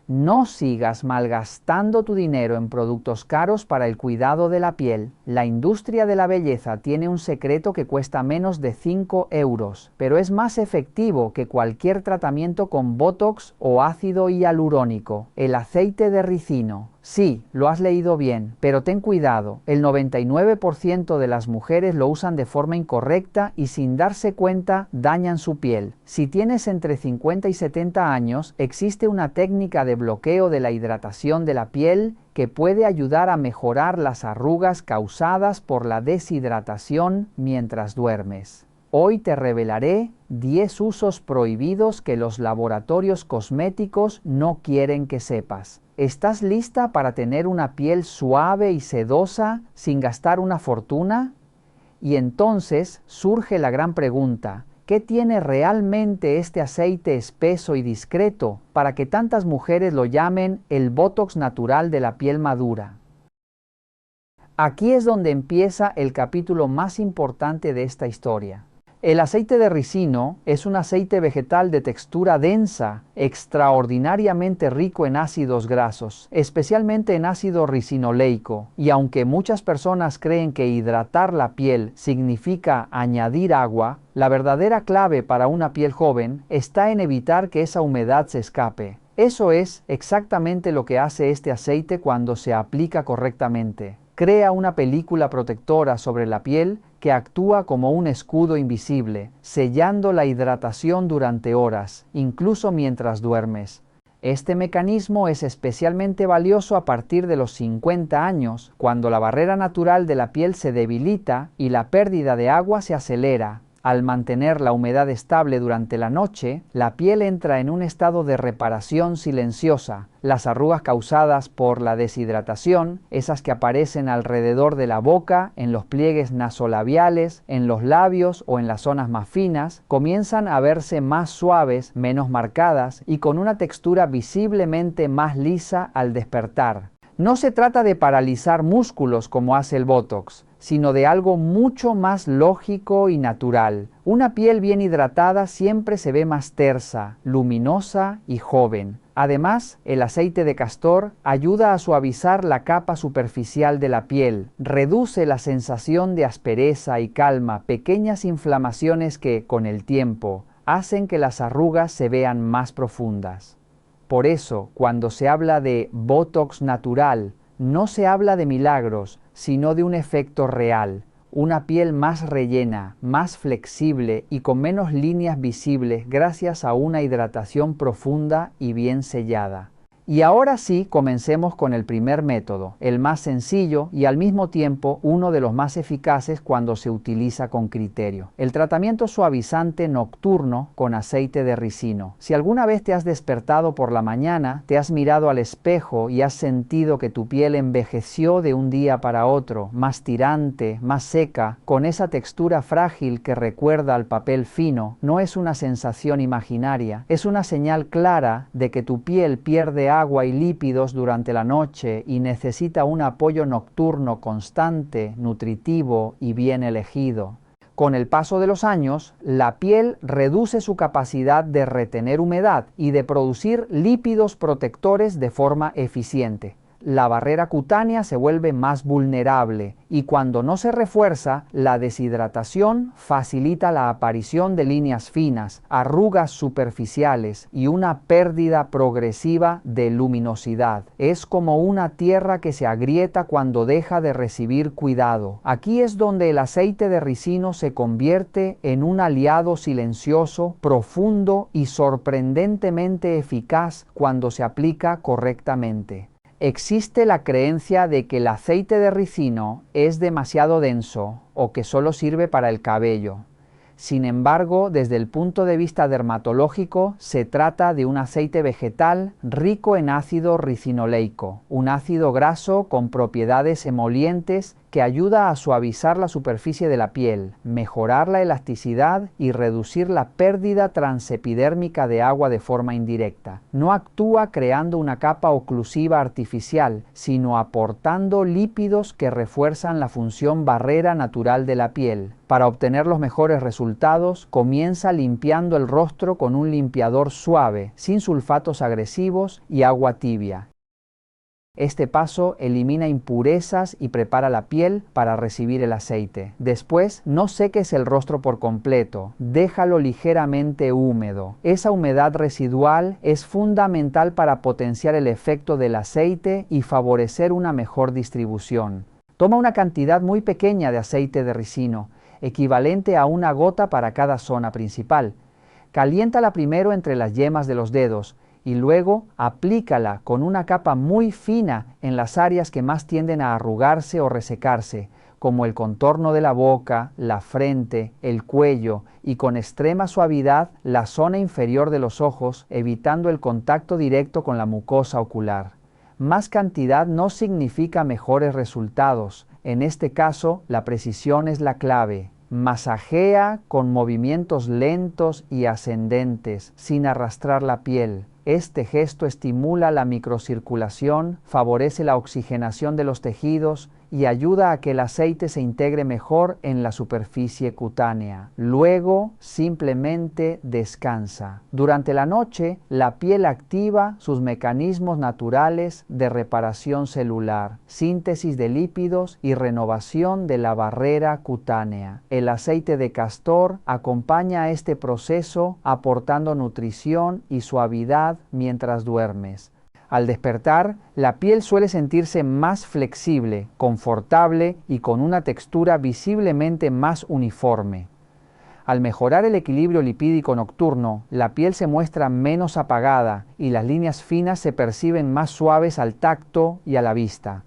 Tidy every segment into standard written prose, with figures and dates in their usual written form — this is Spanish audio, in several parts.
No sigas malgastando tu dinero en productos caros para el cuidado de la piel. La industria de la belleza tiene un secreto que cuesta menos de 5 euros, pero es más efectivo que cualquier tratamiento con Botox o ácido hialurónico. El aceite de ricino. Sí, lo has leído bien, pero ten cuidado, el 99% de las mujeres lo usan de forma incorrecta y sin darse cuenta dañan su piel. Si tienes entre 50 y 70 años, existe una técnica de bloqueo de la hidratación de la piel que puede ayudar a mejorar las arrugas causadas por la deshidratación mientras duermes. Hoy te revelaré 10 usos prohibidos que los laboratorios cosméticos no quieren que sepas. ¿Estás lista para tener una piel suave y sedosa sin gastar una fortuna? Y entonces surge la gran pregunta: ¿qué tiene realmente este aceite espeso y discreto para que tantas mujeres lo llamen el Botox natural de la piel madura? Aquí es donde empieza el capítulo más importante de esta historia. El aceite de ricino es un aceite vegetal de textura densa, extraordinariamente rico en ácidos grasos, especialmente en ácido ricinoleico, y aunque muchas personas creen que hidratar la piel significa añadir agua, la verdadera clave para una piel joven está en evitar que esa humedad se escape. Eso es exactamente lo que hace este aceite cuando se aplica correctamente. Crea una película protectora sobre la piel que actúa como un escudo invisible, sellando la hidratación durante horas, incluso mientras duermes. Este mecanismo es especialmente valioso a partir de los 50 años, cuando la barrera natural de la piel se debilita y la pérdida de agua se acelera. Al mantener la humedad estable durante la noche, la piel entra en un estado de reparación silenciosa. Las arrugas causadas por la deshidratación, esas que aparecen alrededor de la boca, en los pliegues nasolabiales, en los labios o en las zonas más finas, comienzan a verse más suaves, menos marcadas y con una textura visiblemente más lisa al despertar. No se trata de paralizar músculos como hace el Botox, sino de algo mucho más lógico y natural. Una piel bien hidratada siempre se ve más tersa, luminosa y joven. Además, el aceite de castor ayuda a suavizar la capa superficial de la piel, reduce la sensación de aspereza y calma pequeñas inflamaciones que, con el tiempo, hacen que las arrugas se vean más profundas. Por eso, cuando se habla de Botox natural, no se habla de milagros, sino de un efecto real, una piel más rellena, más flexible y con menos líneas visibles gracias a una hidratación profunda y bien sellada. Y ahora sí, comencemos con el primer método, el más sencillo y al mismo tiempo uno de los más eficaces cuando se utiliza con criterio. El tratamiento suavizante nocturno con aceite de ricino. Si alguna vez te has despertado por la mañana, te has mirado al espejo y has sentido que tu piel envejeció de un día para otro, más tirante, más seca, con esa textura frágil que recuerda al papel fino, no es una sensación imaginaria, es una señal clara de que tu piel pierde agua y lípidos durante la noche y necesita un apoyo nocturno constante, nutritivo y bien elegido. Con el paso de los años, la piel reduce su capacidad de retener humedad y de producir lípidos protectores de forma eficiente. La barrera cutánea se vuelve más vulnerable y cuando no se refuerza, la deshidratación facilita la aparición de líneas finas, arrugas superficiales y una pérdida progresiva de luminosidad. Es como una tierra que se agrieta cuando deja de recibir cuidado. Aquí es donde el aceite de ricino se convierte en un aliado silencioso, profundo y sorprendentemente eficaz cuando se aplica correctamente. Existe la creencia de que el aceite de ricino es demasiado denso o que solo sirve para el cabello. Sin embargo, desde el punto de vista dermatológico, se trata de un aceite vegetal rico en ácido ricinoleico, un ácido graso con propiedades emolientes que ayuda a suavizar la superficie de la piel, mejorar la elasticidad y reducir la pérdida transepidérmica de agua de forma indirecta. No actúa creando una capa oclusiva artificial, sino aportando lípidos que refuerzan la función barrera natural de la piel. Para obtener los mejores resultados, comienza limpiando el rostro con un limpiador suave, sin sulfatos agresivos y agua tibia. Este paso elimina impurezas y prepara la piel para recibir el aceite. Después, no seques el rostro por completo, déjalo ligeramente húmedo. Esa humedad residual es fundamental para potenciar el efecto del aceite y favorecer una mejor distribución. Toma una cantidad muy pequeña de aceite de ricino, equivalente a una gota para cada zona principal. Caliéntala primero entre las yemas de los dedos, y luego aplícala con una capa muy fina en las áreas que más tienden a arrugarse o resecarse, como el contorno de la boca, la frente, el cuello y con extrema suavidad la zona inferior de los ojos, evitando el contacto directo con la mucosa ocular. Más cantidad no significa mejores resultados. En este caso, la precisión es la clave. Masajea con movimientos lentos y ascendentes, sin arrastrar la piel. Este gesto estimula la microcirculación, favorece la oxigenación de los tejidos y ayuda a que el aceite se integre mejor en la superficie cutánea. Luego, simplemente descansa. Durante la noche, la piel activa sus mecanismos naturales de reparación celular, síntesis de lípidos y renovación de la barrera cutánea. El aceite de castor acompaña a este proceso aportando nutrición y suavidad mientras duermes. Al despertar, la piel suele sentirse más flexible, confortable y con una textura visiblemente más uniforme. Al mejorar el equilibrio lipídico nocturno, la piel se muestra menos apagada y las líneas finas se perciben más suaves al tacto y a la vista.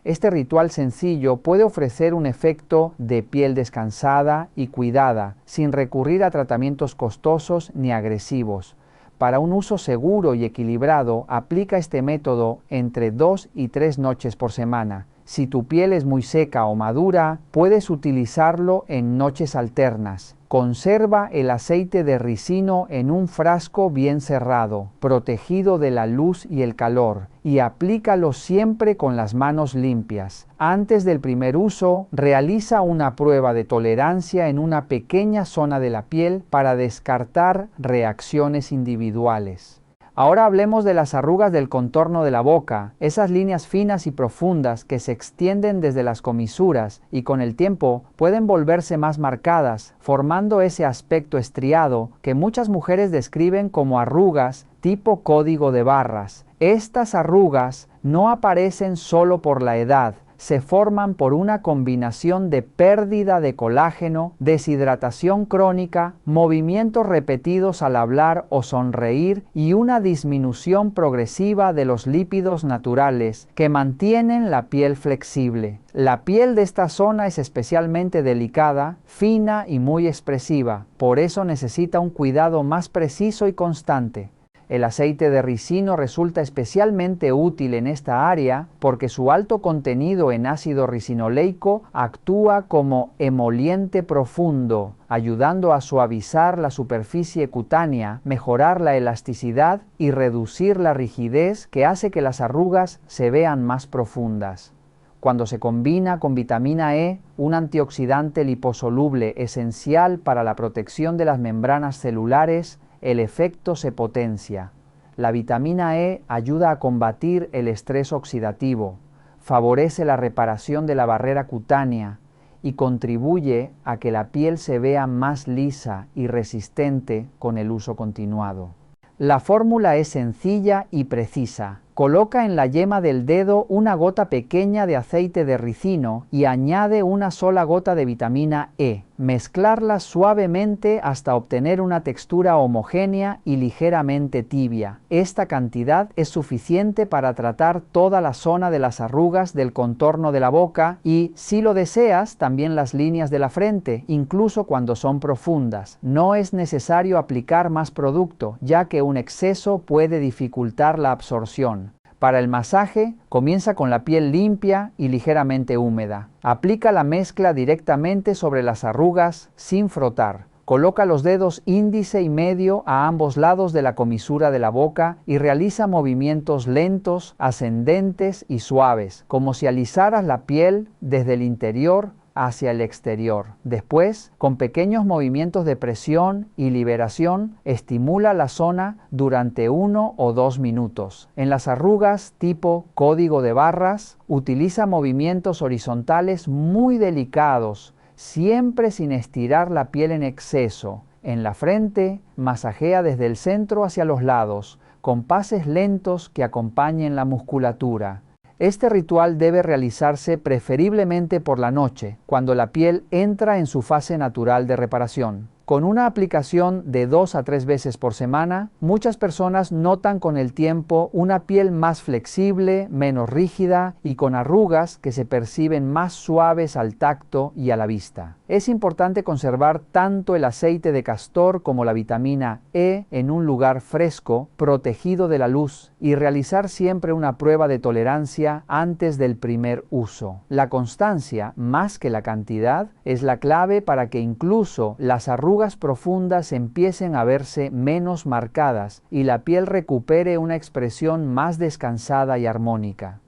Este ritual sencillo puede ofrecer un efecto de piel descansada y cuidada, sin recurrir a tratamientos costosos ni agresivos. Para un uso seguro y equilibrado, aplica este método entre 2 y 3 noches por semana. Si tu piel es muy seca o madura, puedes utilizarlo en noches alternas. Conserva el aceite de ricino en un frasco bien cerrado, protegido de la luz y el calor, y aplícalo siempre con las manos limpias. Antes del primer uso, realiza una prueba de tolerancia en una pequeña zona de la piel para descartar reacciones individuales. Ahora hablemos de las arrugas del contorno de la boca, esas líneas finas y profundas que se extienden desde las comisuras y con el tiempo pueden volverse más marcadas, formando ese aspecto estriado que muchas mujeres describen como arrugas tipo código de barras. Estas arrugas no aparecen solo por la edad, se forman por una combinación de pérdida de colágeno, deshidratación crónica, movimientos repetidos al hablar o sonreír y una disminución progresiva de los lípidos naturales que mantienen la piel flexible. La piel de esta zona es especialmente delicada, fina y muy expresiva, por eso necesita un cuidado más preciso y constante. El aceite de ricino resulta especialmente útil en esta área porque su alto contenido en ácido ricinoleico actúa como emoliente profundo, ayudando a suavizar la superficie cutánea, mejorar la elasticidad y reducir la rigidez que hace que las arrugas se vean más profundas. Cuando se combina con vitamina E, un antioxidante liposoluble esencial para la protección de las membranas celulares, el efecto se potencia. La vitamina E ayuda a combatir el estrés oxidativo, favorece la reparación de la barrera cutánea y contribuye a que la piel se vea más lisa y resistente con el uso continuado. La fórmula es sencilla y precisa. Coloca en la yema del dedo una gota pequeña de aceite de ricino y añade una sola gota de vitamina E. Mezclarlas suavemente hasta obtener una textura homogénea y ligeramente tibia. Esta cantidad es suficiente para tratar toda la zona de las arrugas del contorno de la boca y, si lo deseas, también las líneas de la frente, incluso cuando son profundas. No es necesario aplicar más producto, ya que un exceso puede dificultar la absorción. Para el masaje, comienza con la piel limpia y ligeramente húmeda. Aplica la mezcla directamente sobre las arrugas sin frotar. Coloca los dedos índice y medio a ambos lados de la comisura de la boca y realiza movimientos lentos, ascendentes y suaves, como si alisaras la piel desde el interior hacia el exterior. Después, con pequeños movimientos de presión y liberación, estimula la zona durante 1 o 2 minutos. En las arrugas tipo código de barras, utiliza movimientos horizontales muy delicados, siempre sin estirar la piel en exceso. En la frente, masajea desde el centro hacia los lados, con pases lentos que acompañen la musculatura. Este ritual debe realizarse preferiblemente por la noche, cuando la piel entra en su fase natural de reparación. Con una aplicación de 2 a 3 veces por semana, muchas personas notan con el tiempo una piel más flexible, menos rígida y con arrugas que se perciben más suaves al tacto y a la vista. Es importante conservar tanto el aceite de castor como la vitamina E en un lugar fresco, protegido de la luz, y realizar siempre una prueba de tolerancia antes del primer uso. La constancia, más que la cantidad, es la clave para que incluso las arrugas profundas empiecen a verse menos marcadas y la piel recupere una expresión más descansada y armónica.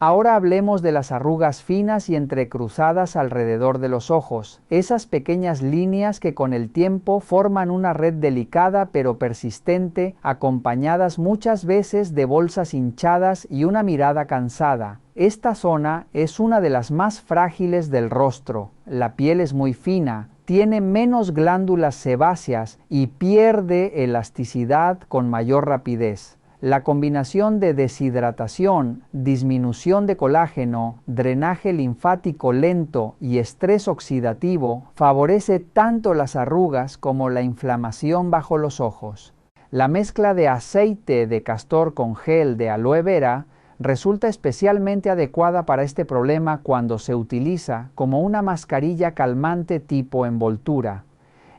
Ahora hablemos de las arrugas finas y entrecruzadas alrededor de los ojos, esas pequeñas líneas que con el tiempo forman una red delicada pero persistente, acompañadas muchas veces de bolsas hinchadas y una mirada cansada. Esta zona es una de las más frágiles del rostro. La piel es muy fina, tiene menos glándulas sebáceas y pierde elasticidad con mayor rapidez. La combinación de deshidratación, disminución de colágeno, drenaje linfático lento y estrés oxidativo favorece tanto las arrugas como la inflamación bajo los ojos. La mezcla de aceite de castor con gel de aloe vera resulta especialmente adecuada para este problema cuando se utiliza como una mascarilla calmante tipo envoltura.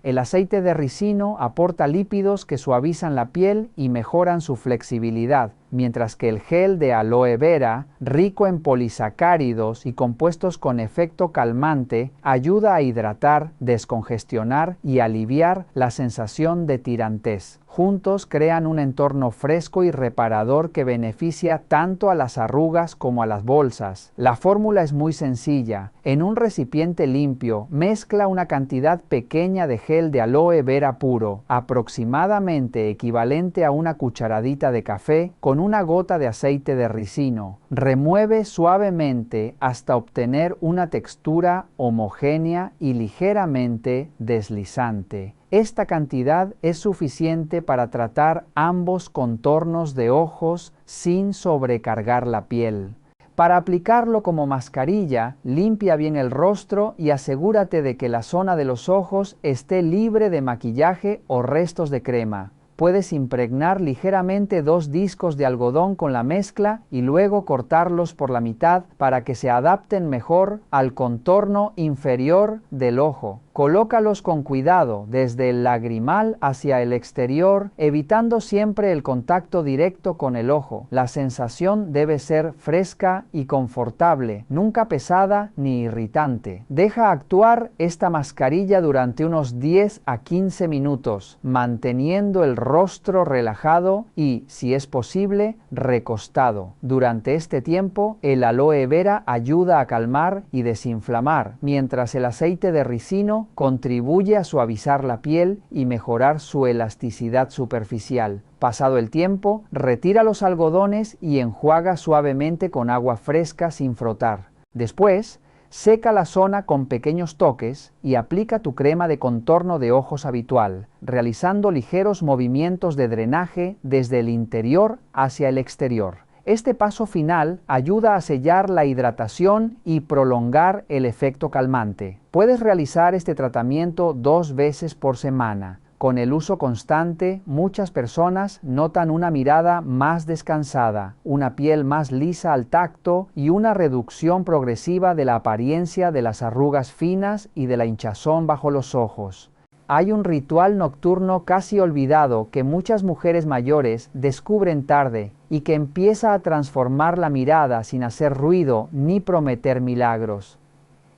El aceite de ricino aporta lípidos que suavizan la piel y mejoran su flexibilidad, mientras que el gel de aloe vera, rico en polisacáridos y compuestos con efecto calmante, ayuda a hidratar, descongestionar y aliviar la sensación de tirantez. Juntos crean un entorno fresco y reparador que beneficia tanto a las arrugas como a las bolsas. La fórmula es muy sencilla. En un recipiente limpio, mezcla una cantidad pequeña de gel de aloe vera puro, aproximadamente equivalente a una cucharadita de café, con una gota de aceite de ricino. Remueve suavemente hasta obtener una textura homogénea y ligeramente deslizante. Esta cantidad es suficiente para tratar ambos contornos de ojos sin sobrecargar la piel. Para aplicarlo como mascarilla, limpia bien el rostro y asegúrate de que la zona de los ojos esté libre de maquillaje o restos de crema. Puedes impregnar ligeramente 2 discos de algodón con la mezcla y luego cortarlos por la mitad para que se adapten mejor al contorno inferior del ojo. Colócalos con cuidado desde el lagrimal hacia el exterior, evitando siempre el contacto directo con el ojo. La sensación debe ser fresca y confortable, nunca pesada ni irritante. Deja actuar esta mascarilla durante unos 10 a 15 minutos, manteniendo el rostro relajado y, si es posible, recostado. Durante este tiempo, el aloe vera ayuda a calmar y desinflamar, mientras el aceite de ricino contribuye a suavizar la piel y mejorar su elasticidad superficial. Pasado el tiempo, retira los algodones y enjuaga suavemente con agua fresca sin frotar. Después, seca la zona con pequeños toques y aplica tu crema de contorno de ojos habitual, realizando ligeros movimientos de drenaje desde el interior hacia el exterior. Este paso final ayuda a sellar la hidratación y prolongar el efecto calmante. Puedes realizar este tratamiento 2 veces por semana. Con el uso constante, muchas personas notan una mirada más descansada, una piel más lisa al tacto y una reducción progresiva de la apariencia de las arrugas finas y de la hinchazón bajo los ojos. Hay un ritual nocturno casi olvidado que muchas mujeres mayores descubren tarde y que empieza a transformar la mirada sin hacer ruido ni prometer milagros.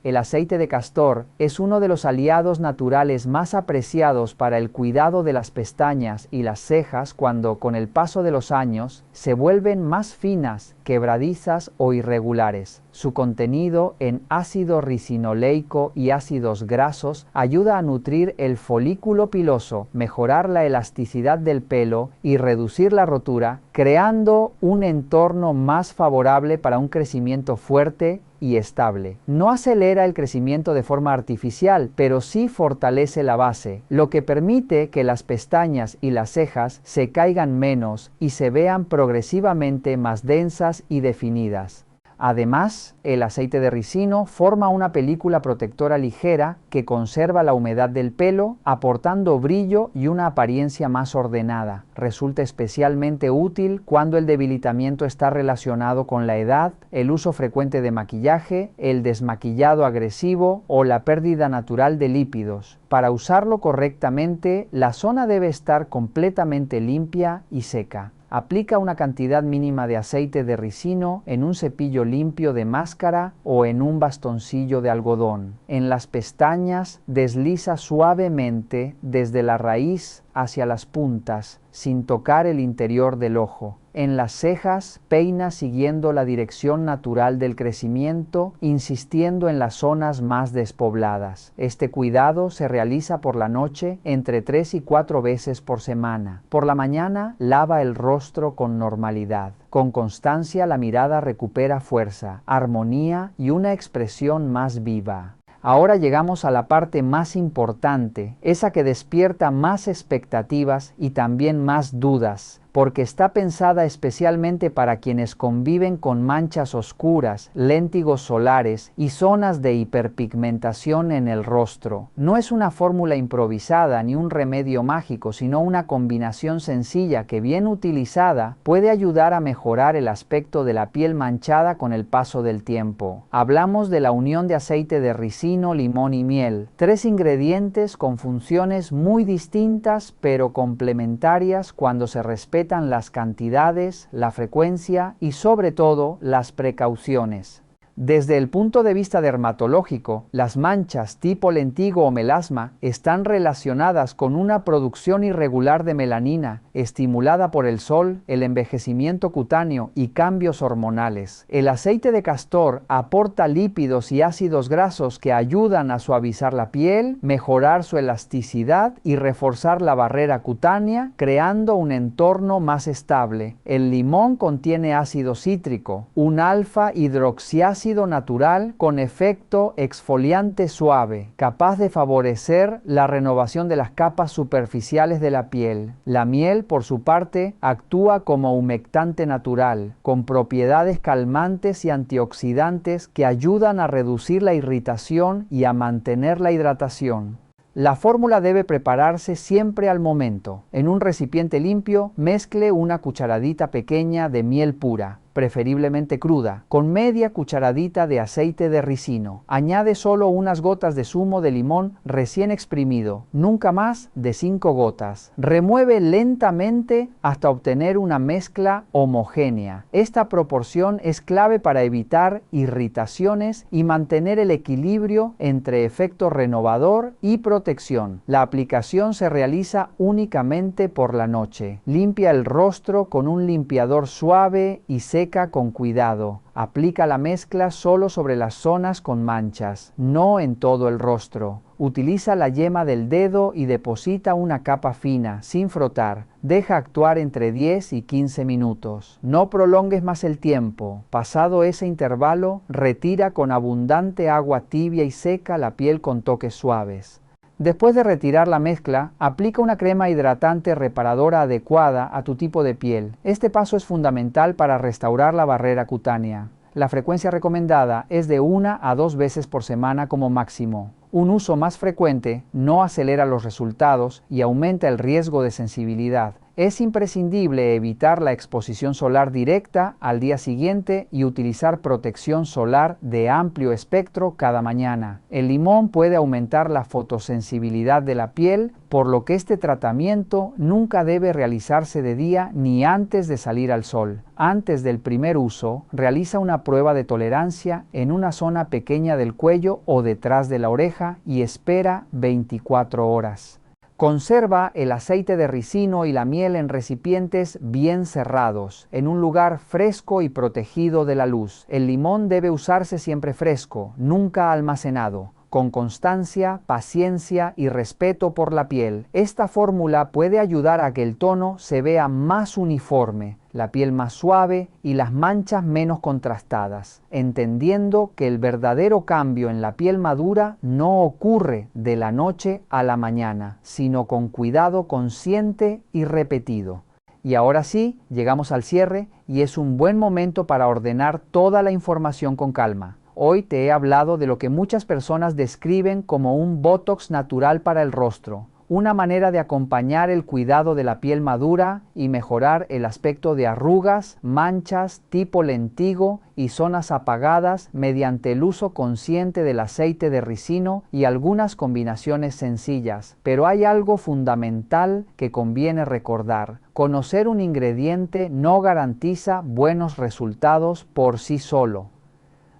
El aceite de castor es uno de los aliados naturales más apreciados para el cuidado de las pestañas y las cejas cuando, con el paso de los años, se vuelven más finas, quebradizas o irregulares. Su contenido en ácido ricinoleico y ácidos grasos ayuda a nutrir el folículo piloso, mejorar la elasticidad del pelo y reducir la rotura, creando un entorno más favorable para un crecimiento fuerte y estable. No acelera el crecimiento de forma artificial, pero sí fortalece la base, lo que permite que las pestañas y las cejas se caigan menos y se vean progresivamente más densas y definidas. Además, el aceite de ricino forma una película protectora ligera que conserva la humedad del pelo, aportando brillo y una apariencia más ordenada. Resulta especialmente útil cuando el debilitamiento está relacionado con la edad, el uso frecuente de maquillaje, el desmaquillado agresivo o la pérdida natural de lípidos. Para usarlo correctamente, la zona debe estar completamente limpia y seca. Aplica una cantidad mínima de aceite de ricino en un cepillo limpio de máscara o en un bastoncillo de algodón. En las pestañas, desliza suavemente desde la raíz hacia las puntas, sin tocar el interior del ojo. En las cejas, peina siguiendo la dirección natural del crecimiento, insistiendo en las zonas más despobladas. Este cuidado se realiza por la noche entre 3 y 4 veces por semana. Por la mañana, lava el rostro con normalidad. Con constancia, la mirada recupera fuerza, armonía y una expresión más viva. Ahora llegamos a la parte más importante, esa que despierta más expectativas y también más dudas, porque está pensada especialmente para quienes conviven con manchas oscuras, léntigos solares y zonas de hiperpigmentación en el rostro. No es una fórmula improvisada ni un remedio mágico, sino una combinación sencilla que, bien utilizada, puede ayudar a mejorar el aspecto de la piel manchada con el paso del tiempo. Hablamos de la unión de aceite de ricino, limón y miel, 3 ingredientes con funciones muy distintas pero complementarias cuando se respetan las cantidades, la frecuencia y sobre todo las precauciones. Desde el punto de vista dermatológico, las manchas tipo lentigo o melasma están relacionadas con una producción irregular de melanina, estimulada por el sol, el envejecimiento cutáneo y cambios hormonales. El aceite de castor aporta lípidos y ácidos grasos que ayudan a suavizar la piel, mejorar su elasticidad y reforzar la barrera cutánea, creando un entorno más estable. El limón contiene ácido cítrico, un alfa-hidroxiácido natural con efecto exfoliante suave, capaz de favorecer la renovación de las capas superficiales de la piel. La miel, por su parte, actúa como humectante natural, con propiedades calmantes y antioxidantes que ayudan a reducir la irritación y a mantener la hidratación. La fórmula debe prepararse siempre al momento. En un recipiente limpio, mezcle una cucharadita pequeña de miel pura, preferiblemente cruda, con media cucharadita de aceite de ricino. Añade solo unas gotas de zumo de limón recién exprimido, nunca más de 5 gotas. Remueve lentamente hasta obtener una mezcla homogénea. Esta proporción es clave para evitar irritaciones y mantener el equilibrio entre efecto renovador y protección. La aplicación se realiza únicamente por la noche. Limpia el rostro con un limpiador suave y seca con cuidado. Aplica la mezcla solo sobre las zonas con manchas, no en todo el rostro. Utiliza la yema del dedo y deposita una capa fina, sin frotar. Deja actuar entre 10 y 15 minutos. No prolongues más el tiempo. Pasado ese intervalo, retira con abundante agua tibia y seca la piel con toques suaves. Después de retirar la mezcla, aplica una crema hidratante reparadora adecuada a tu tipo de piel. Este paso es fundamental para restaurar la barrera cutánea. La frecuencia recomendada es de 1 a 2 veces por semana como máximo. Un uso más frecuente no acelera los resultados y aumenta el riesgo de sensibilidad. Es imprescindible evitar la exposición solar directa al día siguiente y utilizar protección solar de amplio espectro cada mañana. El limón puede aumentar la fotosensibilidad de la piel, por lo que este tratamiento nunca debe realizarse de día ni antes de salir al sol. Antes del primer uso, realiza una prueba de tolerancia en una zona pequeña del cuello o detrás de la oreja y espera 24 horas. Conserva el aceite de ricino y la miel en recipientes bien cerrados, en un lugar fresco y protegido de la luz. El limón debe usarse siempre fresco, nunca almacenado, con constancia, paciencia y respeto por la piel. Esta fórmula puede ayudar a que el tono se vea más uniforme, la piel más suave y las manchas menos contrastadas, entendiendo que el verdadero cambio en la piel madura no ocurre de la noche a la mañana, sino con cuidado consciente y repetido. Y ahora sí, llegamos al cierre y es un buen momento para ordenar toda la información con calma. Hoy te he hablado de lo que muchas personas describen como un botox natural para el rostro, una manera de acompañar el cuidado de la piel madura y mejorar el aspecto de arrugas, manchas, tipo lentigo y zonas apagadas mediante el uso consciente del aceite de ricino y algunas combinaciones sencillas. Pero hay algo fundamental que conviene recordar. Conocer un ingrediente no garantiza buenos resultados por sí solo.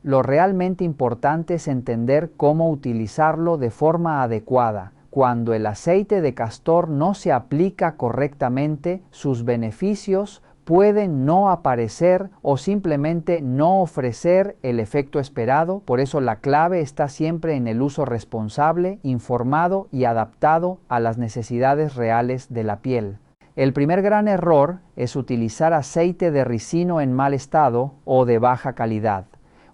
Lo realmente importante es entender cómo utilizarlo de forma adecuada. Cuando el aceite de castor no se aplica correctamente, sus beneficios pueden no aparecer o simplemente no ofrecer el efecto esperado. Por eso la clave está siempre en el uso responsable, informado y adaptado a las necesidades reales de la piel. El primer gran error es utilizar aceite de ricino en mal estado o de baja calidad.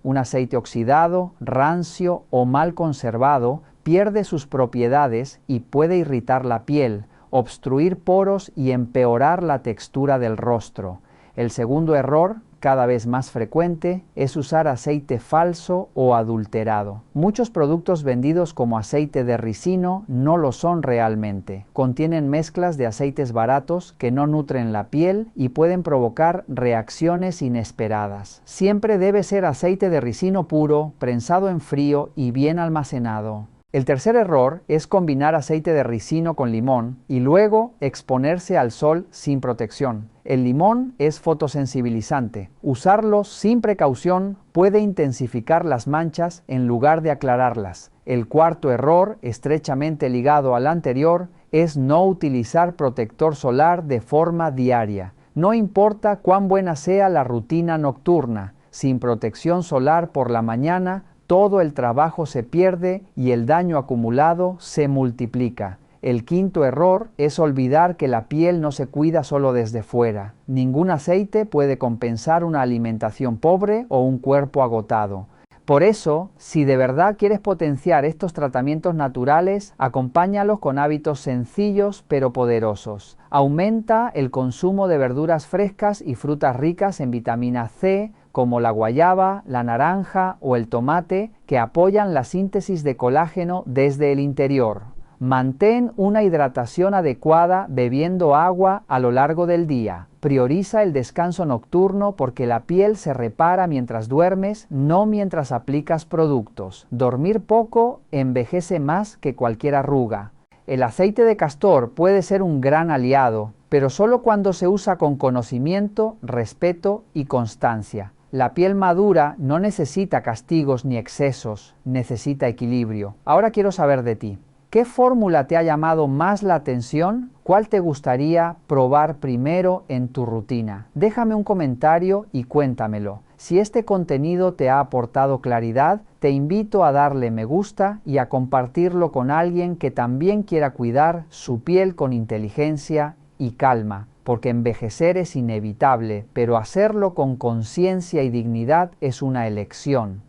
Un aceite oxidado, rancio o mal conservado pierde sus propiedades y puede irritar la piel, obstruir poros y empeorar la textura del rostro. El segundo error, cada vez más frecuente, es usar aceite falso o adulterado. Muchos productos vendidos como aceite de ricino no lo son realmente. Contienen mezclas de aceites baratos que no nutren la piel y pueden provocar reacciones inesperadas. Siempre debe ser aceite de ricino puro, prensado en frío y bien almacenado. El tercer error es combinar aceite de ricino con limón y luego exponerse al sol sin protección. El limón es fotosensibilizante. Usarlo sin precaución puede intensificar las manchas en lugar de aclararlas. El cuarto error, estrechamente ligado al anterior, es no utilizar protector solar de forma diaria. No importa cuán buena sea la rutina nocturna, sin protección solar por la mañana, todo el trabajo se pierde y el daño acumulado se multiplica. El quinto error es olvidar que la piel no se cuida solo desde fuera. Ningún aceite puede compensar una alimentación pobre o un cuerpo agotado. Por eso, si de verdad quieres potenciar estos tratamientos naturales, acompáñalos con hábitos sencillos pero poderosos. Aumenta el consumo de verduras frescas y frutas ricas en vitamina C, como la guayaba, la naranja o el tomate, que apoyan la síntesis de colágeno desde el interior. Mantén una hidratación adecuada bebiendo agua a lo largo del día. Prioriza el descanso nocturno porque la piel se repara mientras duermes, no mientras aplicas productos. Dormir poco envejece más que cualquier arruga. El aceite de castor puede ser un gran aliado, pero solo cuando se usa con conocimiento, respeto y constancia. La piel madura no necesita castigos ni excesos, necesita equilibrio. Ahora quiero saber de ti. ¿Qué fórmula te ha llamado más la atención? ¿Cuál te gustaría probar primero en tu rutina? Déjame un comentario y cuéntamelo. Si este contenido te ha aportado claridad, te invito a darle me gusta y a compartirlo con alguien que también quiera cuidar su piel con inteligencia y calma. Porque envejecer es inevitable, pero hacerlo con conciencia y dignidad es una elección.